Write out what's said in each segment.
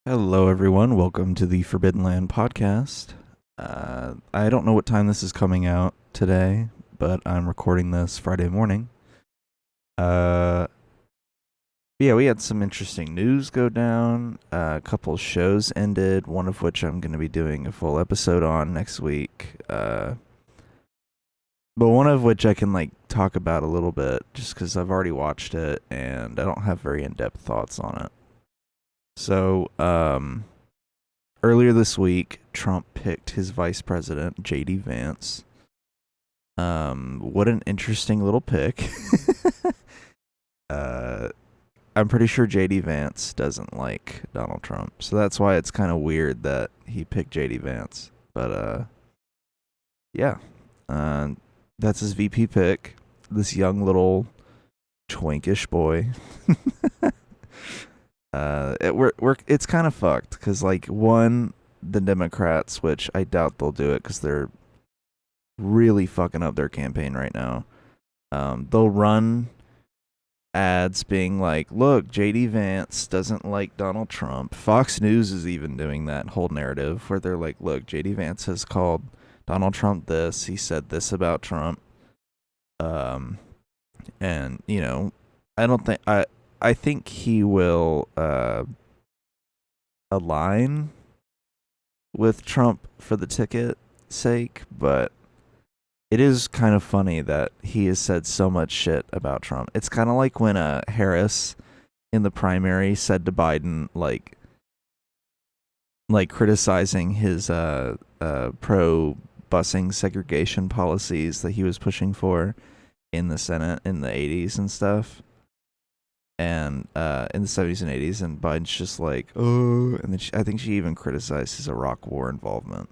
Hello, everyone. Welcome to the Forbidden Land podcast. I don't know what time this is coming out today, but I'm recording this Friday morning. Uh, yeah, we had some interesting news go down. A couple shows ended, one of which I'm going to be doing a full episode on next week. But one of which I can talk about a little bit, just because I've already watched it and I don't have very in-depth thoughts on it. So, earlier this week, Trump picked his vice president, J.D. Vance. What an interesting little pick. uh, I'm pretty sure J.D. Vance doesn't like Donald Trump, so that's why it's kind of weird that he picked J.D. Vance. But yeah, uh, that's his VP pick. This young little twinkish boy. It's kind of fucked because one, the Democrats, which I doubt they'll do it because they're really fucking up their campaign right now. They'll run ads being like, "Look, JD Vance doesn't like Donald Trump." Fox News is even doing that whole narrative where they're like, "Look, JD Vance has called Donald Trump this. He said this about Trump." Um, and I don't think I think he will align with Trump for the ticket sake, but it is kind of funny that he has said so much shit about Trump. It's kind of like when Harris in the primary said to Biden like criticizing his pro busing segregation policies that he was pushing for in the Senate in the 80s and stuff. And in the 70s and 80s, and Biden's just like, oh, and then I think she even criticized his Iraq War involvement,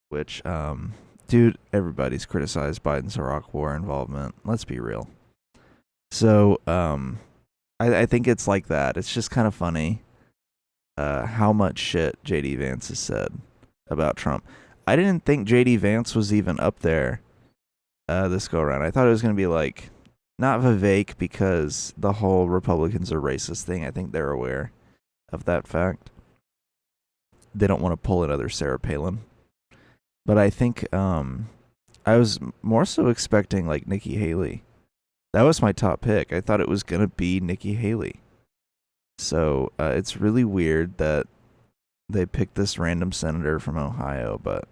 which, dude, everybody's criticized Biden's Iraq War involvement. Let's be real. So, I think it's like that. It's just kind of funny how much shit JD Vance has said about Trump. I didn't think JD Vance was even up there this go around. I thought it was going to be like, not Vivek, because the whole Republicans are racist thing. I think they're aware of that fact. They don't want to pull another Sarah Palin. But I think I was more so expecting like Nikki Haley. That was my top pick. I thought it was going to be Nikki Haley. So it's really weird that they picked this random senator from Ohio, but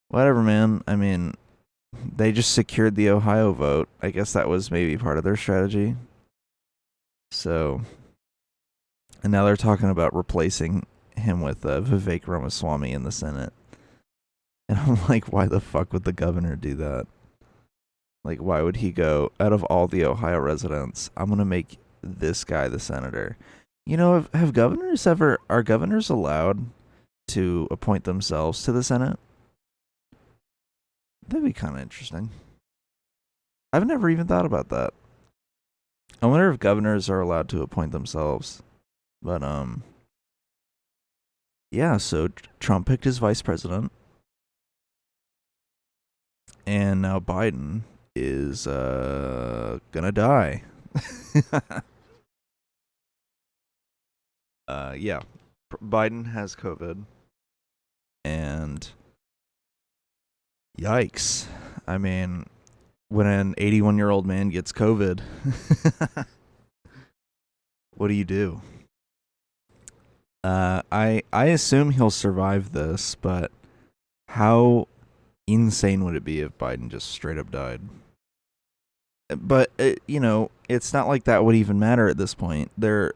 whatever, man. I mean, they just secured the Ohio vote. I guess that was maybe part of their strategy. So, and now they're talking about replacing him with Vivek Ramaswamy in the Senate. And I'm like, why the fuck would the governor do that? Like, why would he go, out of all the Ohio residents, I'm going to make this guy the senator? Have governors ever, are governors allowed to appoint themselves to the Senate? That'd be kind of interesting. I've never even thought about that. I wonder if governors are allowed to appoint themselves. But yeah, so Trump picked his vice president, and now Biden is gonna die. Yeah, Biden has COVID, and yikes. I mean, when an 81-year-old man gets COVID, what do you do? I assume he'll survive this, but how insane would it be if Biden just straight up died? But it's not like that would even matter at this point. There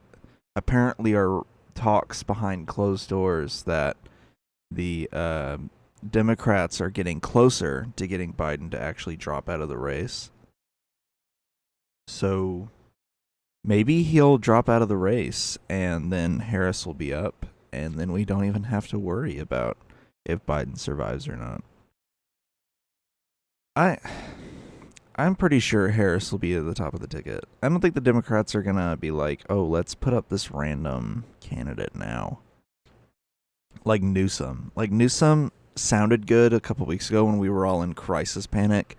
apparently are talks behind closed doors that the Democrats are getting closer to getting Biden to actually drop out of the race. So maybe he'll drop out of the race and then Harris will be up, and then we don't even have to worry about if Biden survives or not. I I'm pretty sure Harris will be at the top of the ticket. I don't think the Democrats are going to be like, "Oh, let's put up this random candidate now." Like Newsom. Like Newsom sounded good a couple weeks ago when we were all in crisis panic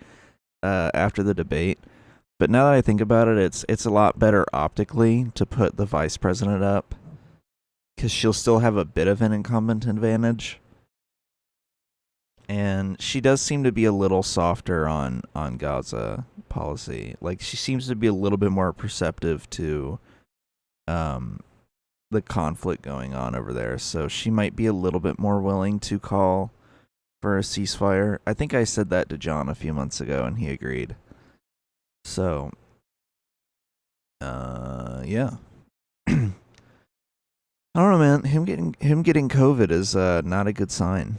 after the debate. But now that I think about it, it's a lot better optically to put the vice president up because she'll still have a bit of an incumbent advantage. And she does seem to be a little softer on Gaza policy. Like, she seems to be a little bit more perceptive to um the conflict going on over there. So she might be a little bit more willing to call for a ceasefire. I think I said that to John a few months ago and he agreed. So yeah. I don't know, man. Him getting COVID is not a good sign.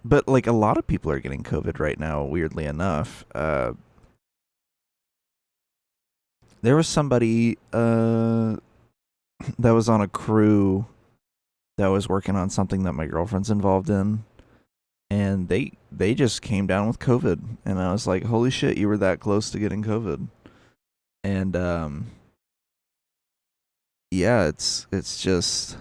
But like a lot of people are getting COVID right now, weirdly enough. There was somebody that was on a crew that was working on something that my girlfriend's involved in, and they just came down with COVID, and I was like, holy shit, you were that close to getting COVID. And yeah, it's just,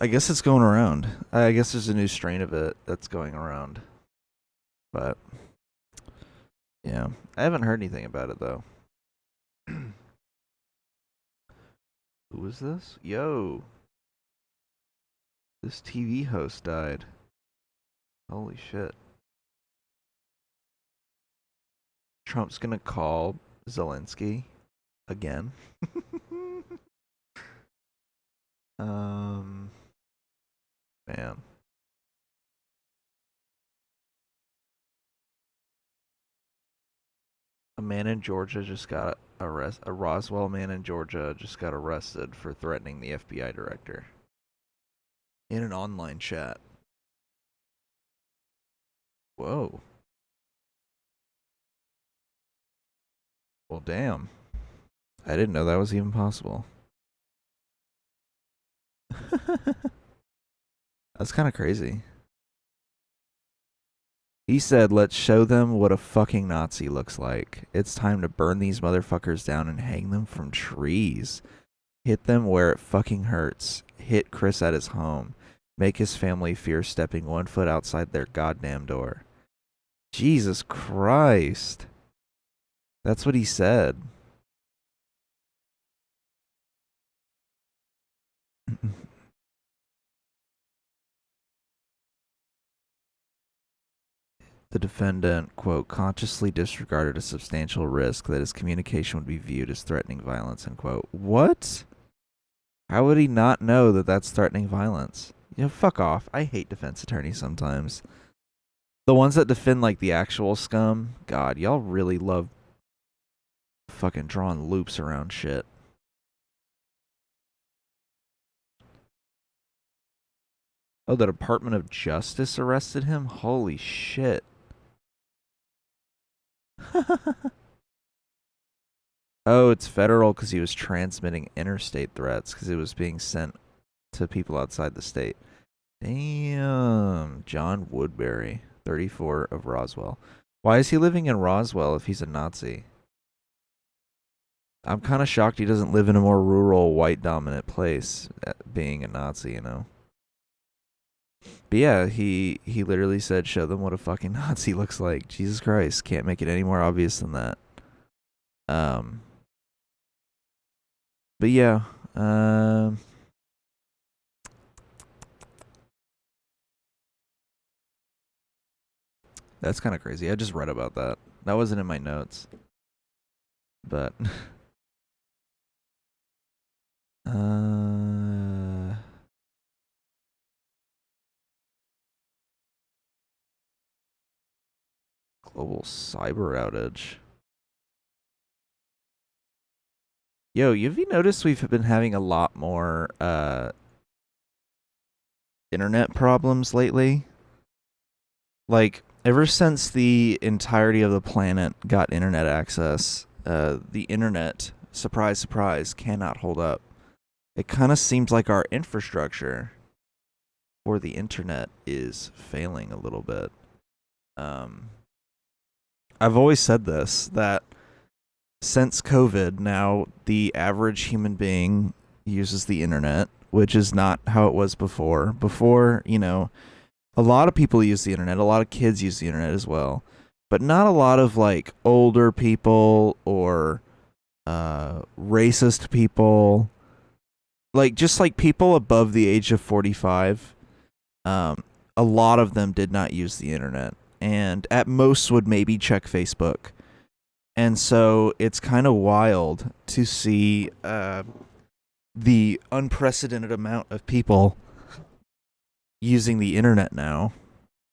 I guess it's going around. I guess there's a new strain of it that's going around. But yeah, I haven't heard anything about it though. Who is this? Yo, this TV host died. Holy shit. Trump's gonna call Zelensky again. Man. A man in Georgia just got arrested. A Roswell man in Georgia just got arrested for threatening the FBI director in an online chat. Whoa. Well, damn. I didn't know that was even possible. That's kind of crazy. He said, let's show them what a fucking Nazi looks like. It's time to burn these motherfuckers down and hang them from trees. Hit them where it fucking hurts. Hit Chris at his home. Make his family fear stepping 1 foot outside their goddamn door. Jesus Christ. That's what he said. The defendant, quote, consciously disregarded a substantial risk that his communication would be viewed as threatening violence, end quote. What? How would he not know that that's threatening violence? You know, fuck off. I hate defense attorneys sometimes. The ones that defend, like, the actual scum, God, y'all really love fucking drawing loops around shit. Oh, the Department of Justice arrested him? Holy shit. Oh, it's federal because he was transmitting interstate threats because it was being sent to people outside the state. Damn. John Woodbury, 34 of Roswell. Why is he living in Roswell if he's a Nazi? I'm kind of shocked he doesn't live in a more rural, white dominant place, being a Nazi, you know? But yeah, he literally said, show them what a fucking Nazi looks like. Jesus Christ, can't make it any more obvious than that. But yeah, that's kind of crazy. I just read about that. That wasn't in my notes. But global cyber outage. Yo, have you noticed we've been having a lot more internet problems lately? Like, ever since the entirety of the planet got internet access, the internet, surprise, surprise, cannot hold up. It kind of seems like our infrastructure for the internet is failing a little bit. I've always said this, that since COVID, now the average human being uses the internet, which is not how it was before. Before, you know, a lot of people use the internet, a lot of kids use the internet as well, but not a lot of like older people or racist people, like just like people above the age of 45. Um, a lot of them did not use the internet, and at most would maybe check Facebook. And so it's kind of wild to see the unprecedented amount of people using the internet now.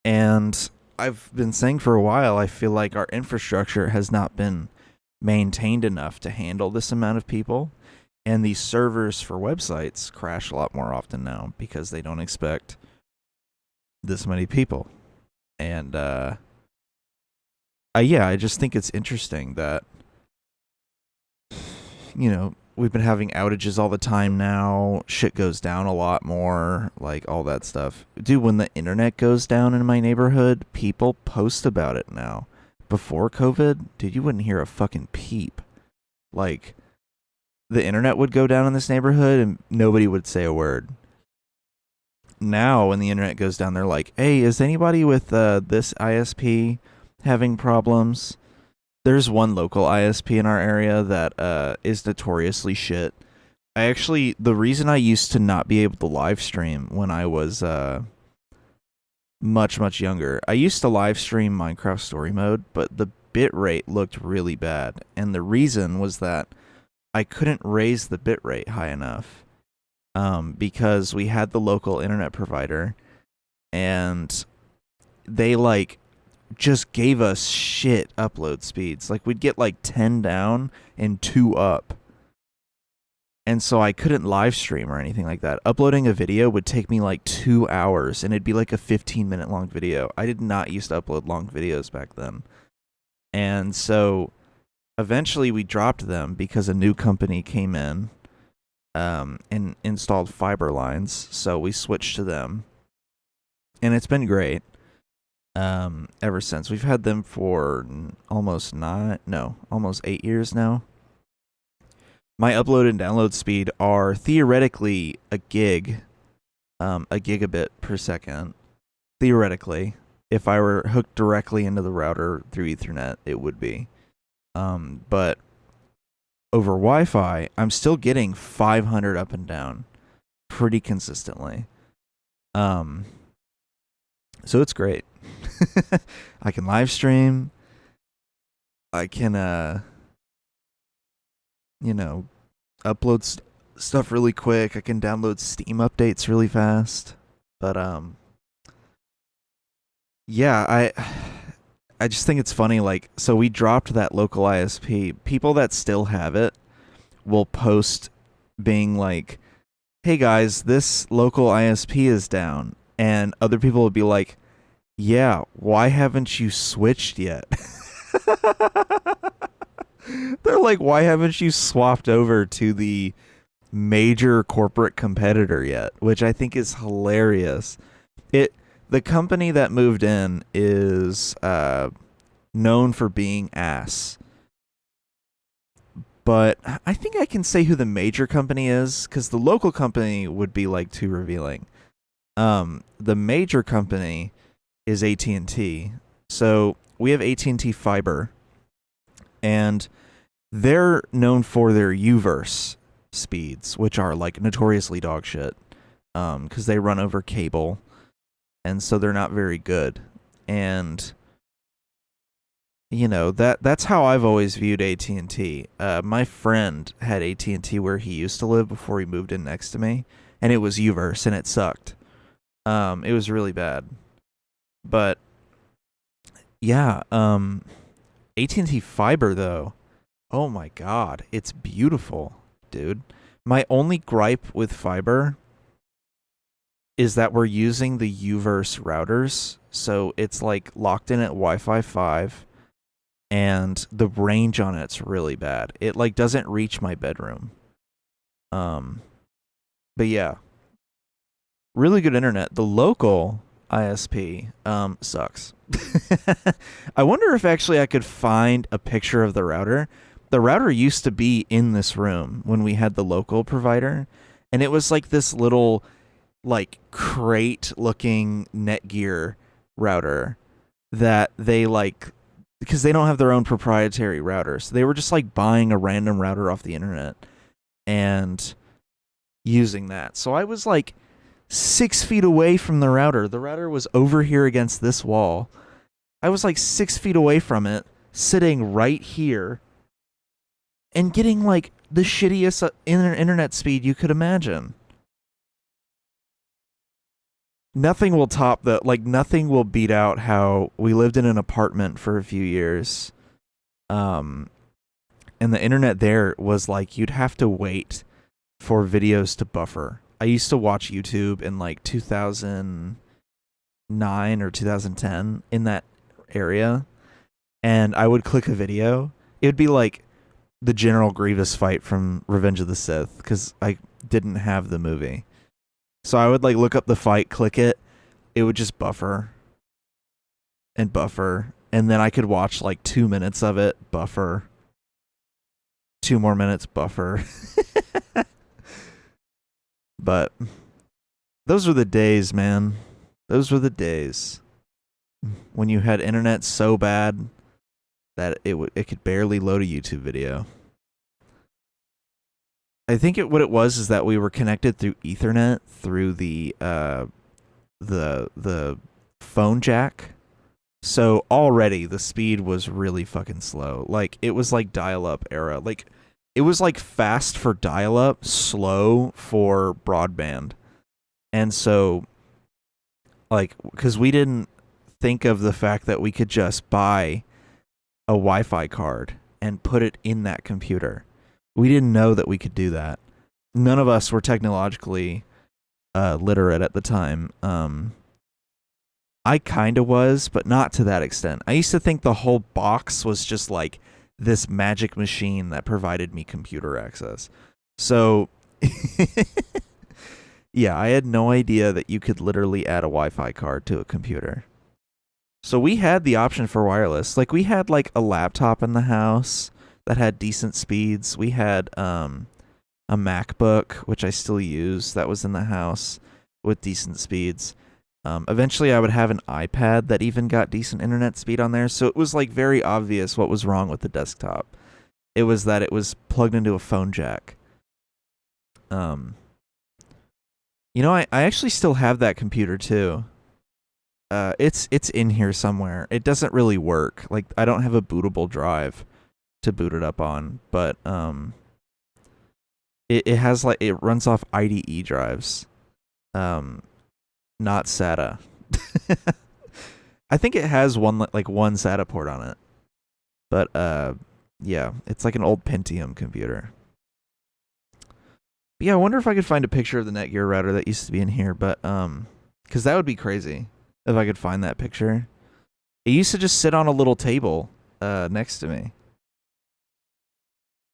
And I've been saying for a while, I feel like our infrastructure has not been maintained enough to handle this amount of people. And these servers for websites crash a lot more often now because they don't expect this many people. And yeah, I just think it's interesting that, we've been having outages all the time now. Shit goes down a lot more, like all that stuff. Dude, when the internet goes down in my neighborhood, people post about it now. Before COVID, dude, you wouldn't hear a fucking peep. Like, the internet would go down in this neighborhood and nobody would say a word. Now, when the internet goes down, they're like, hey, is anybody with this ISP having problems? There's one local ISP in our area that is notoriously shit. The reason I used to not be able to live stream when I was much, much younger, I used to live stream Minecraft Story Mode, but the bit rate looked really bad. And the reason was that I couldn't raise the bit rate high enough because we had the local internet provider and they just gave us shit upload speeds. Like, we'd get 10 down and 2 up. And so I couldn't live stream or anything like that. Uploading a video would take me 2 hours and it'd be a 15-minute long video. I did not used to upload long videos back then. And so eventually we dropped them because a new company came in and installed fiber lines. So we switched to them. And it's been great. Ever since. We've had them for almost 8 years now. My upload and download speed are theoretically a gigabit per second. Theoretically, if I were hooked directly into the router through Ethernet, it would be. But over Wi-Fi, I'm still getting 500 up and down pretty consistently. So it's great. I can live stream. I can, upload stuff really quick. I can download Steam updates really fast. But, yeah, I just think it's funny. So we dropped that local ISP. People that still have it will post being like, hey guys, this local ISP is down. And other people will be like, yeah, why haven't you switched yet? They're like, why haven't you swapped over to the major corporate competitor yet? Which I think is hilarious. The company that moved in is known for being ass. But I think I can say who the major company is, because the local company would be too revealing. The major company is AT&T. So we have AT&T Fiber, and they're known for their Uverse speeds, which are notoriously dog shit, because they run over cable, and so they're not very good. And that's how I've always viewed AT&T. My friend had AT&T where he used to live before he moved in next to me, and it was Uverse, and it sucked. It was really bad. But yeah, AT&T Fiber though, oh my god, it's beautiful, dude. My only gripe with fiber is that we're using the Uverse routers, so it's locked in at Wi-Fi 5, and the range on it's really bad. It doesn't reach my bedroom. But yeah, really good internet. The local ISP sucks. I wonder if actually I could find a picture of the router. The router used to be in this room when we had the local provider, and it was this little crate looking Netgear router that they because they don't have their own proprietary routers. They were just like buying a random router off the internet and using that. So I was like 6 feet away from the router. The router was over here against this wall. I was like 6 feet away from it, sitting right here, and getting like the shittiest internet speed you could imagine. Nothing will top the, like, nothing will beat out how we lived in an apartment for a few years. And the internet there was like you'd have to wait for videos to buffer. I used to watch YouTube in like 2009 or 2010 in that area, and I would click a video. It would be like the General Grievous fight from Revenge of the Sith because I didn't have the movie. So I would like look up the fight, click it. It would just buffer and buffer, and then I could watch like 2 minutes of it, buffer. 2 more minutes, buffer. But those were the days, man. Those were the days when you had internet so bad that it could barely load a YouTube video. I think what it was is that we were connected through Ethernet through the phone jack. So already the speed was really fucking slow. Like it was like dial-up era. Like it was like fast for dial-up, slow for broadband. And so like cuz we didn't think of the fact that we could just buy a Wi-Fi card and put it in that computer. We didn't know that we could do that. None of us were technologically literate at the time. I kind of was, but not to that extent. I used to think the whole box was just like this magic machine that provided me computer access. So, yeah, I had no idea that you could literally add a Wi-Fi card to a computer. So we had the option for wireless. Like we had like a laptop in the house that had decent speeds. We had a MacBook, which I still use, that was in the house with decent speeds. Eventually, I would have an iPad that even got decent internet speed on there. So it was like very obvious what was wrong with the desktop. It was that it was plugged into a phone jack. You know, I actually still have that computer too. It's in here somewhere. It doesn't really work. Like I don't have a bootable drive to boot it up on, but it has like it runs off IDE drives. Not SATA. I think it has one SATA port on it. But yeah, it's like an old Pentium computer. But yeah, I wonder if I could find a picture of the Netgear router that used to be in here, but cuz that would be crazy if I could find that picture. It used to just sit on a little table next to me.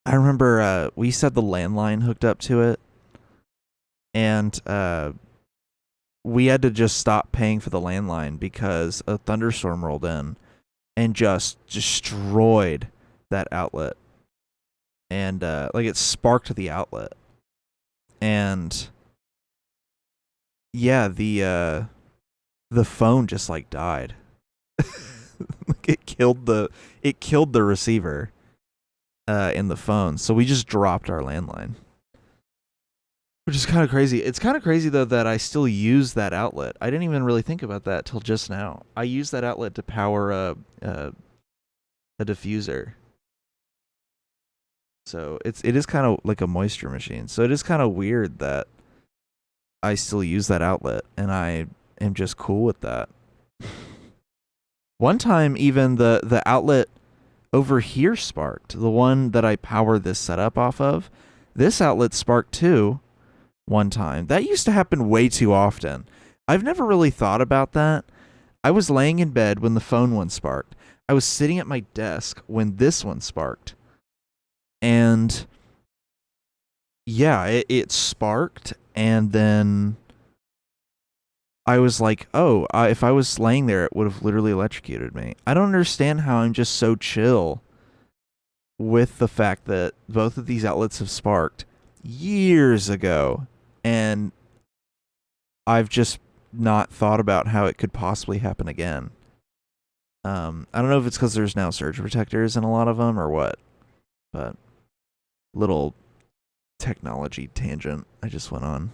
I remember we used to have the landline hooked up to it, and we had to just stop paying for the landline because a thunderstorm rolled in and just destroyed that outlet. And like it sparked the outlet. And yeah, the phone just like died. it killed the receiver in the phone. So we just dropped our landline. Which is kind of crazy. It's kind of crazy, though, that I still use that outlet. I didn't even really think about that till just now. I use that outlet to power a diffuser. So it is kind of like a moisture machine. So it is kind of weird that I still use that outlet, and I am just cool with that. One time, even the outlet over here sparked. The one that I power this setup off of. This outlet sparked too. One time. That used to happen way too often. I've never really thought about that. I was laying in bed when the phone one sparked. I was sitting at my desk when this one sparked. And yeah, it sparked, and then I was like, oh, if I was laying there, it would have literally electrocuted me. I don't understand how I'm just so chill with the fact that both of these outlets have sparked years ago, and I've just not thought about how it could possibly happen again. I don't know if it's because there's now surge protectors in a lot of them or what, but little technology tangent I just went on.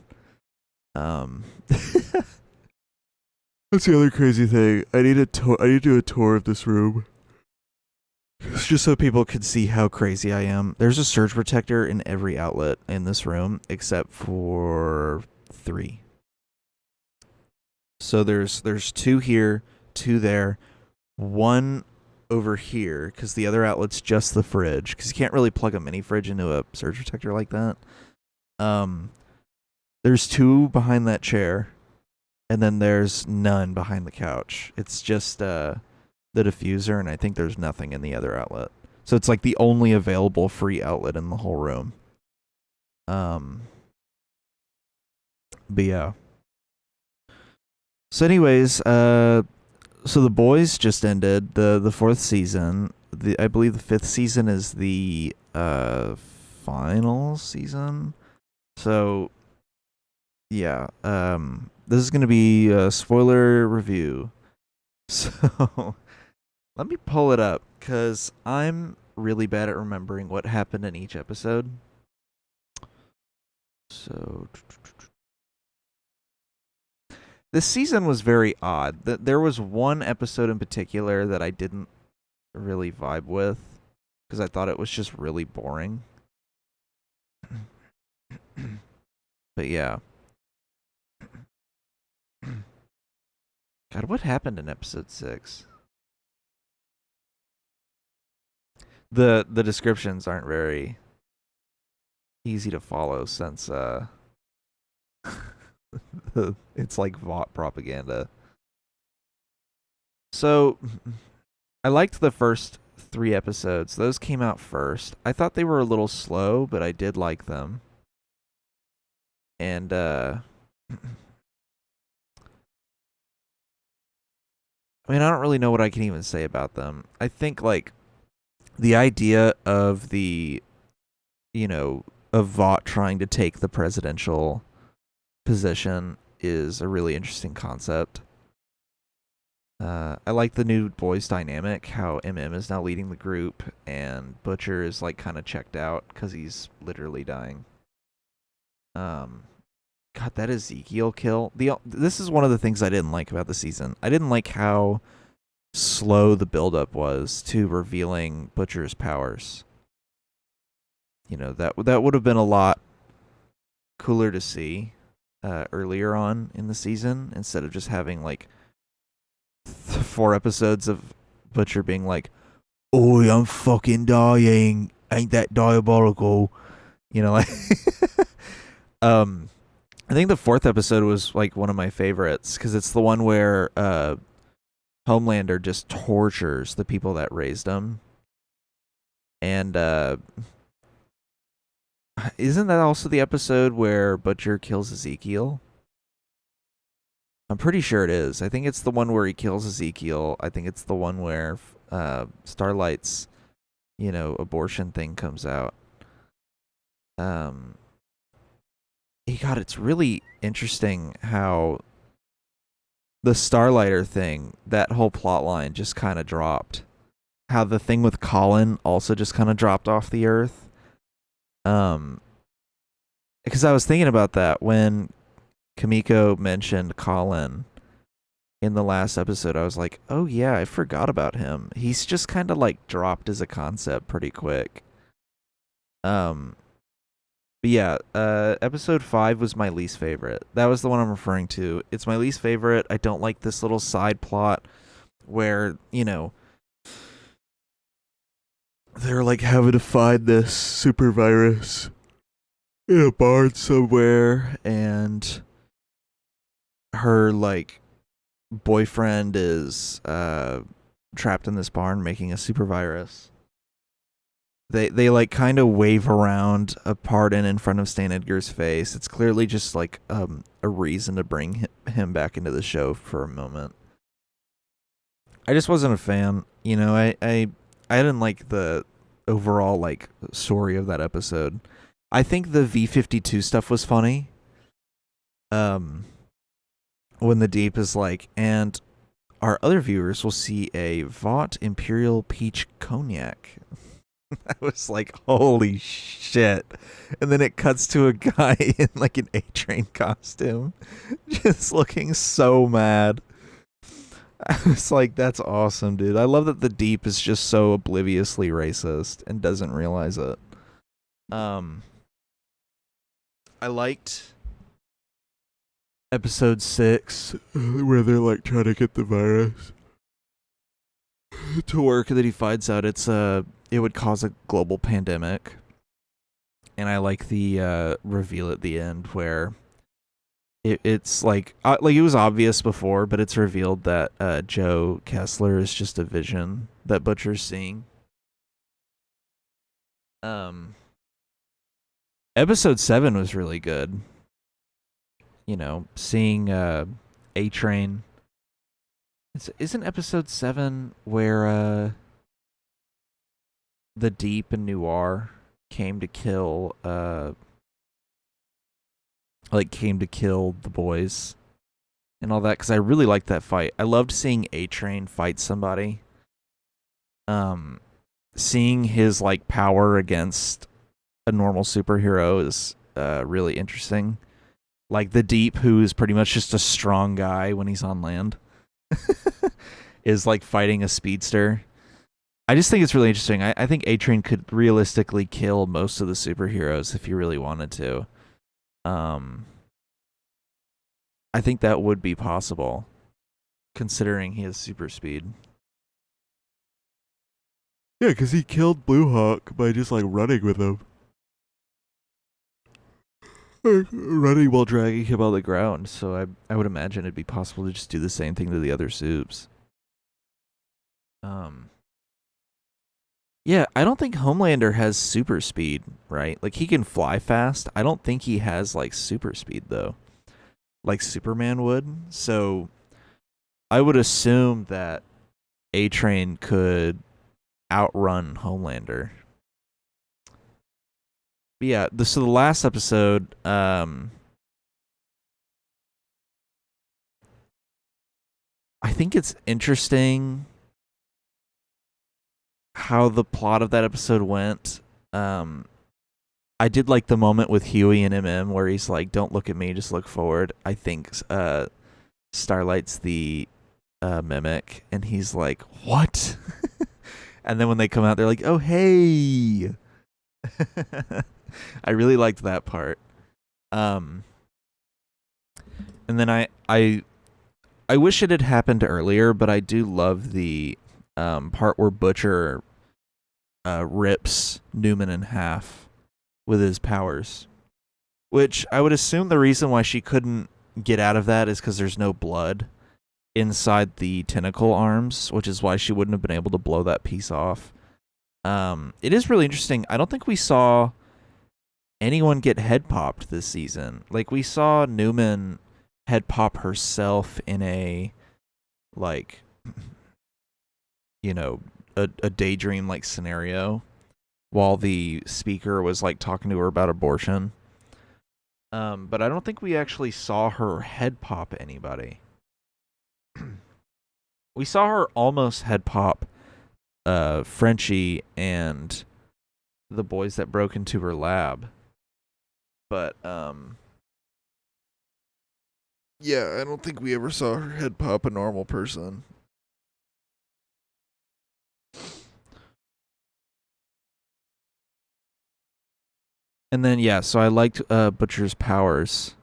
That's the other crazy thing. I need to do a tour of this room. Just so people could see how crazy I am. There's a surge protector in every outlet in this room except for 3. So there's 2 here, 2 there, 1 over here because the other outlet's just the fridge because you can't really plug a mini fridge into a surge protector like that. There's 2 behind that chair, and then there's none behind the couch. It's just the diffuser, and I think there's nothing in the other outlet. So it's like the only available free outlet in the whole room. But yeah. So anyways, so The Boys just ended the 4th season. I believe the 5th season is the final season. So yeah, this is going to be a spoiler review. So let me pull it up cuz I'm really bad at remembering what happened in each episode. So this season was very odd. There was one episode in particular that I didn't really vibe with because I thought it was just really boring. But yeah. God, what happened in episode 6? The descriptions aren't very easy to follow since it's like Vought propaganda. So I liked the first 3 episodes. Those came out first. I thought they were a little slow, but I did like them. And I mean, I don't really know what I can even say about them. I think like the idea of of Vought trying to take the presidential position is a really interesting concept. I like the new Boys dynamic, how MM is now leading the group and Butcher is like kind of checked out because he's literally dying. God, that Ezekiel kill. This is one of the things I didn't like about the season. I didn't like how slow the buildup was to revealing Butcher's powers. That would have been a lot cooler to see earlier on in the season instead of just having like 4 episodes of Butcher being like, "Oh, I'm fucking dying. Ain't that diabolical?" Like I think the 4th episode was like one of my favorites because it's the one where Homelander just tortures the people that raised him. And isn't that also the episode where Butcher kills Ezekiel? I'm pretty sure it is. I think it's the one where he kills Ezekiel. I think it's the one where Starlight's, abortion thing comes out. God, it's really interesting how the Starlighter thing, that whole plot line just kind of dropped. How the thing with Colin also just kind of dropped off the earth. Because I was thinking about that when Kimiko mentioned Colin in the last episode. I was like, oh yeah, I forgot about him. He's just kind of like dropped as a concept pretty quick. But yeah, episode 5 was my least favorite. That was the one I'm referring to. It's my least favorite. I don't like this little side plot where, they're like having to find this super virus in a barn somewhere, and her like boyfriend is trapped in this barn making a super virus. They like kind of wave around a pardon in front of Stan Edgar's face. It's clearly just like a reason to bring him back into the show for a moment. I just wasn't a fan. I didn't like the overall like story of that episode. I think the V-52 stuff was funny. When the Deep is like, and our other viewers will see a Vought Imperial Peach Cognac. I was like, holy shit. And then it cuts to a guy in like an A-Train costume, just looking so mad. I was like, that's awesome, dude. I love that the Deep is just so obliviously racist and doesn't realize it. I liked episode 6 where they're like trying to get the virus to work, that he finds out it would cause a global pandemic. And I like the reveal at the end where it's like it was obvious before, but it's revealed that Joe Kessler is just a vision that Butcher's seeing. Episode 7 was really good. You know, seeing A-Train. Isn't episode 7 where the Deep and Noir came to kill the boys and all that? Because I really liked that fight. I loved seeing A-Train fight somebody. Seeing his like power against a normal superhero is really interesting. Like the Deep, who is pretty much just a strong guy when he's on land, is like fighting a speedster. I just think it's really interesting. I think A-Train could realistically kill most of the superheroes if he really wanted to. I think that would be possible, considering he has super speed. Yeah, because he killed Blue Hawk by just like running with him. Running while dragging him on the ground, so I would imagine it'd be possible to just do the same thing to the other soups. Yeah, I don't think Homelander has super speed, right? Like, he can fly fast. I don't think he has, like, super speed, though. Like Superman would. So, I would assume that A-Train could outrun Homelander. But yeah, so the last episode, I think it's interesting how the plot of that episode went. I did like the moment with Huey and MM where he's like, "Don't look at me, just look forward." I think Starlight's the mimic, and he's like, "What?" And then when they come out, they're like, "Oh, hey." I really liked that part. And then I wish it had happened earlier, but I do love the part where Butcher rips Newman in half with his powers. Which I would assume the reason why she couldn't get out of that is because there's no blood inside the tentacle arms, which is why she wouldn't have been able to blow that piece off. It is really interesting. I don't think we saw anyone get head popped this season. Like, we saw Newman head pop herself in a, like, you know, a daydream like scenario while the speaker was like talking to her about abortion. But I don't think we actually saw her head pop anybody. We saw her almost head pop Frenchie and the boys that broke into her lab. But yeah, I don't think we ever saw her head pop a normal person. And then yeah, so I liked Butcher's powers.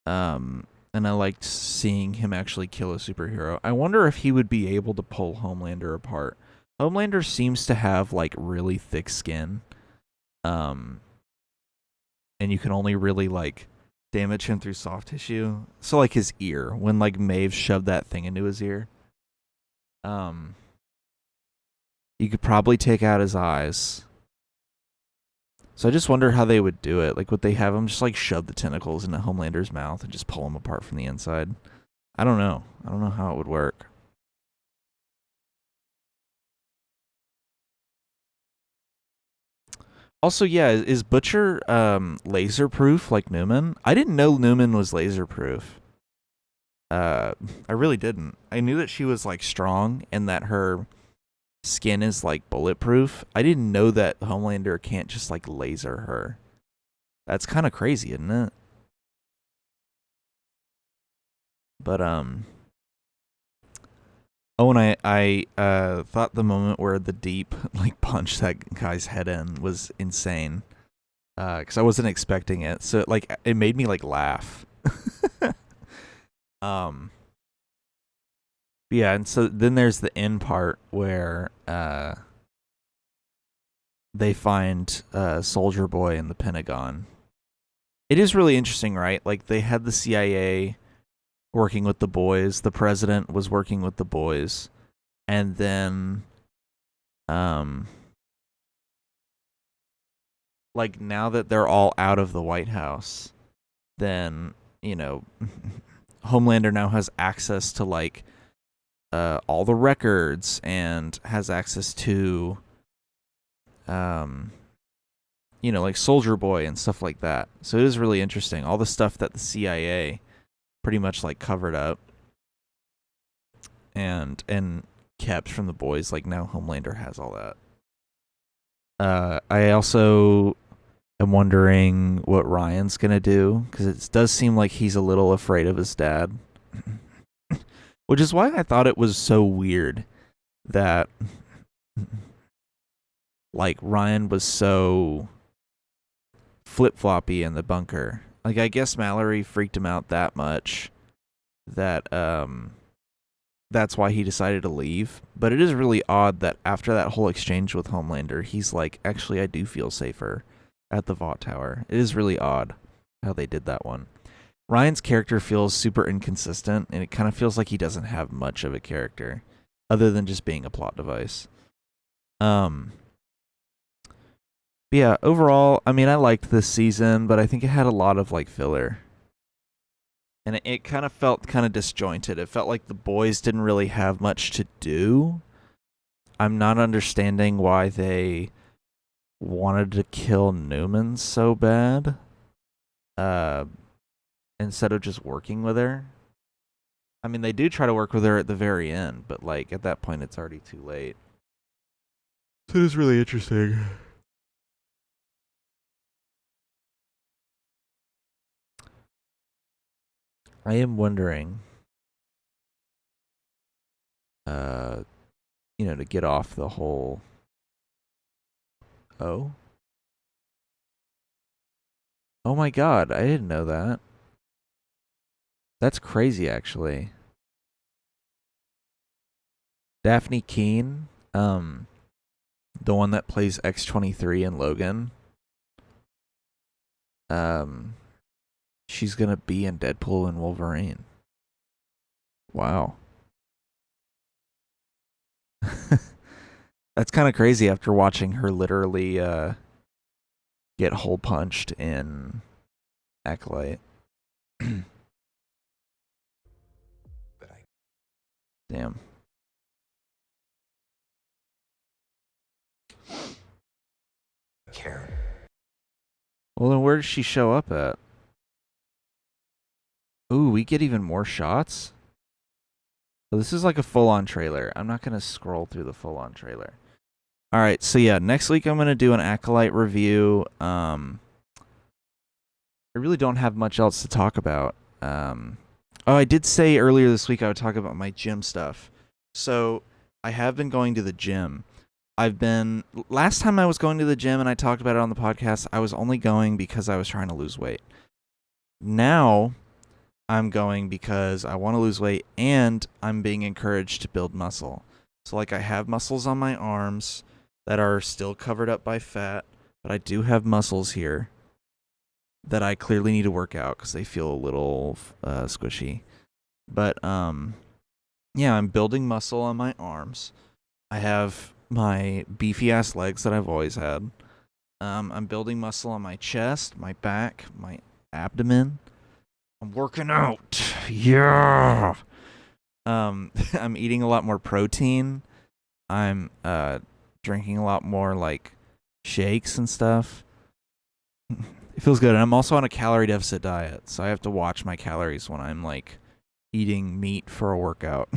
And I liked seeing him actually kill a superhero. I wonder if he would be able to pull Homelander apart. Homelander seems to have like really thick skin. And you can only really like damage him through soft tissue. So like his ear, when like Maeve shoved that thing into his ear. You could probably take out his eyes. So I just wonder how they would do it. Like, would they have him just like shove the tentacles into Homelander's mouth and just pull him apart from the inside? I don't know. I don't know how it would work. Also, yeah, is Butcher laser proof like Newman? I didn't know Newman was laser proof. I really didn't. I knew that she was like strong and that her skin is like bulletproof. I didn't know that Homelander can't just like laser her. That's kind of crazy, isn't it? But oh, and I thought the moment where the Deep like punched that guy's head in was insane. Because I wasn't expecting it, so it made me like laugh. um, yeah, and so then there's the end part where they find Soldier Boy in the Pentagon. It is really interesting, right? Like they had the CIA working with the boys, the president was working with the boys, and then like now that they're all out of the White House, then, you know, Homelander now has access to like all the records and has access to you know, like Soldier Boy and stuff like that. So it is really interesting. All the stuff that the CIA pretty much like covered up and kept from the boys, like now Homelander has all that. I also am wondering what Ryan's gonna do, because it does seem like he's a little afraid of his dad. Which is why I thought it was so weird that like Ryan was so flip-floppy in the bunker. Like I guess Mallory freaked him out that much that that's why he decided to leave. But it is really odd that after that whole exchange with Homelander, he's like, actually I do feel safer at the Vought Tower. It is really odd how they did that one. Ryan's character feels super inconsistent, and it kind of feels like he doesn't have much of a character other than just being a plot device. Yeah, overall, I mean, I liked this season, but I think it had a lot of like filler. And it kind of felt kind of disjointed. It felt like the boys didn't really have much to do. I'm not understanding why they wanted to kill Newman so bad. Instead of just working with her. I mean, they do try to work with her at the very end, but like at that point, it's already too late. So it is really interesting. I am wondering, you know, to get off the whole. Oh. Oh my God! I didn't know that. That's crazy, actually. Daphne Keene, the one that plays X-23 in Logan, she's gonna be in Deadpool and Wolverine. Wow. That's kind of crazy after watching her literally get hole punched in Acolyte. Damn. Karen. Well, then where does she show up at? Ooh, we get even more shots? So this is like a full-on trailer. I'm not going to scroll through the full-on trailer. All right, so yeah, next week I'm going to do an Acolyte review. I really don't have much else to talk about. Oh, I did say earlier this week I would talk about my gym stuff. So I have been going to the gym. Last time I was going to the gym and I talked about it on the podcast, I was only going because I was trying to lose weight. Now I'm going because I want to lose weight and I'm being encouraged to build muscle. So like I have muscles on my arms that are still covered up by fat, but I do have muscles here that I clearly need to work out because they feel a little squishy. But yeah, I'm building muscle on my arms. I have my beefy ass legs that I've always had. I'm building muscle on my chest, my back, my abdomen. I'm working out. Yeah. I'm eating a lot more protein. I'm drinking a lot more like shakes and stuff. It feels good. And I'm also on a calorie deficit diet, so I have to watch my calories when I'm like eating meat for a workout.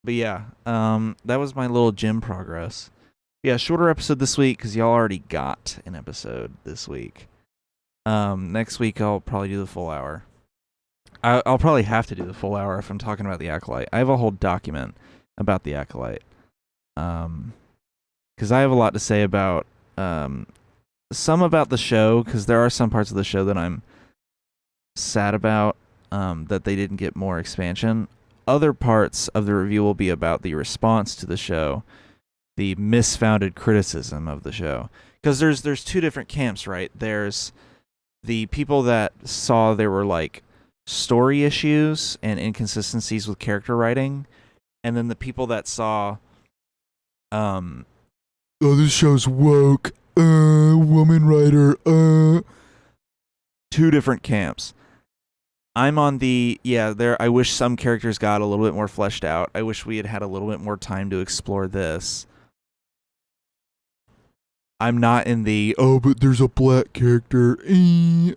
But yeah, that was my little gym progress. Yeah, shorter episode this week because y'all already got an episode this week. Next week I'll probably do the full hour. I'll probably have to do the full hour if I'm talking about the Acolyte. I have a whole document about the Acolyte. Because I have a lot to say about some about the show, because there are some parts of the show that I'm sad about that they didn't get more expansion. Other parts of the review will be about the response to the show, the misfounded criticism of the show. Because there's two different camps, right? There's the people that saw there were like story issues and inconsistencies with character writing, and then the people that saw oh, this show's woke, woman writer, two different camps. I'm on the, I wish some characters got a little bit more fleshed out. I wish we had had a little bit more time to explore this. I'm not in the, but there's a black character.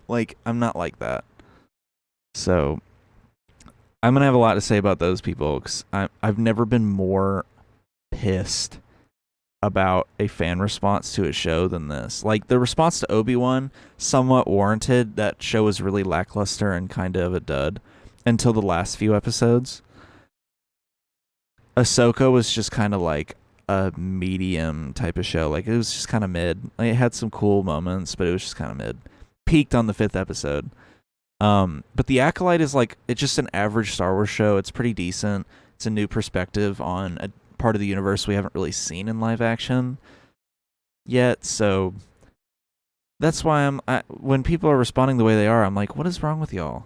Like, I'm not like that. So, I'm going to have a lot to say about those people, because I've never been more pissed about a fan response to a show than this. Like, the response to Obi-Wan, somewhat warranted. That show was really lackluster and kind of a dud until the last few episodes. Ahsoka was just kind of like a medium type of show. Like, it was just kind of mid. Like, it had some cool moments, but it was just kind of mid. Peaked on the 5th episode. But The Acolyte is like, it's just an average Star Wars show. It's pretty decent. It's a new perspective on a part of the universe we haven't really seen in live action yet. So that's why when people are responding the way they are, I'm like, what is wrong with y'all?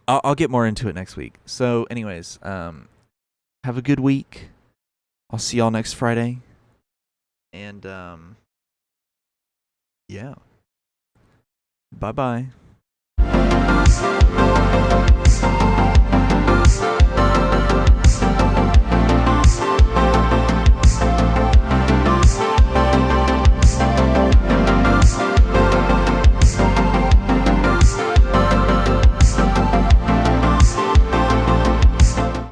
I'll get more into it next week. So anyways, have a good week. I'll see y'all next Friday. And yeah. Bye-bye.